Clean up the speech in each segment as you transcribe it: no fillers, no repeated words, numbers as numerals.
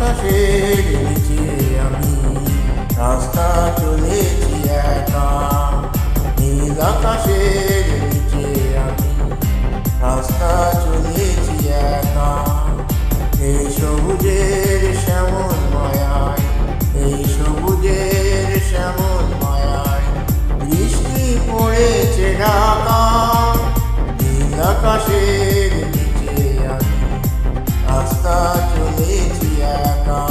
আকাশের নিচে আমি রাস্তা চলেছি একা, নীল আকাশের নিচে আমি রাস্তা চলেছি একা। এই সবুজের শ্যামল মায়ায়, এই সবুজের শ্যামল মায়ায় বৃষ্টি পড়েছে ঢাকা। নীল আকাশের নিচে আমি রাস্তা চলেছি একা।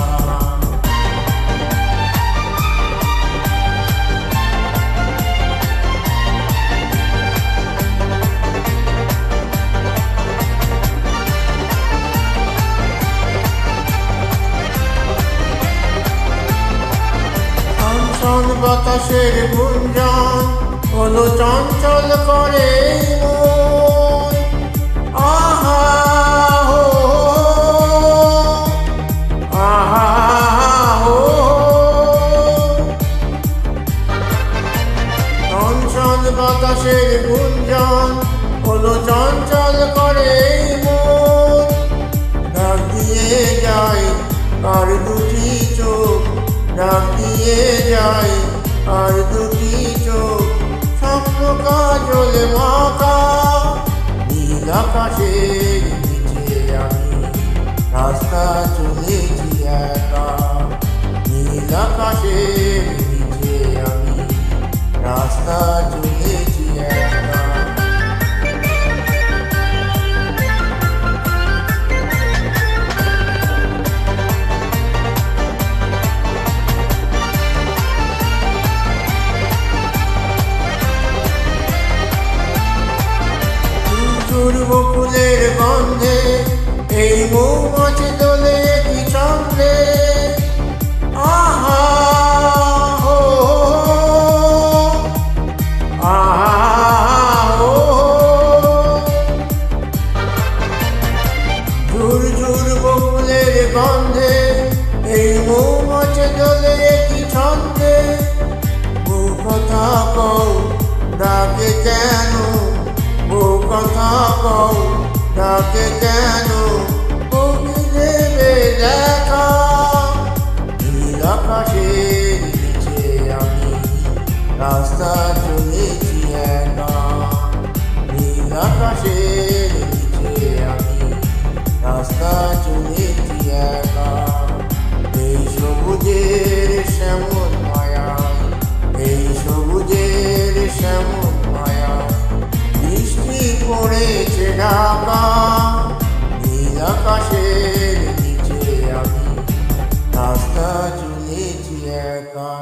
বাতাসের গুঞ্জন হলো চঞ্চল করে মন। আহা হো, আহা হো, চঞ্চল বাতাসের গুঞ্জন হলো চঞ্চল করে মন। ডাক দিয়ে যায় আর দুটি চোখ, ডাক দিয়ে যায় আর দুটি চোখ, স্বপ্ন কাজলে মাখা। নীল আকাশের নিচে আমি রাস্তা চলেছি একা, নীল আকাশের নিচে আমি রাস্তা চলেছি একা। বকুলের গন্ধে এই মৌমাছি দোলে কি ছন্দে। আহা হো, আহা হো, ঝুর ঝুর বকুলের গন্ধে এই মৌমাছি দোলে কি ছন্দে। বউ কথা কও ডাকে কেন, বউ কথা কও ডাকে কেন, বউকে দেবে দেখা। নীল আকাশের নিচে আমি রাস্তা চলেছি একা, নীল আকাশের নিচে আমি রাস্তা চলেছি একা। এই সবুজের শ্যামল মায়া, এই সবুজের শ্যামল মায়া বৃষ্টি পড়েছে ঢাকা। নীল আকাশের নিচে আমি রাস্তা চলেছি একা।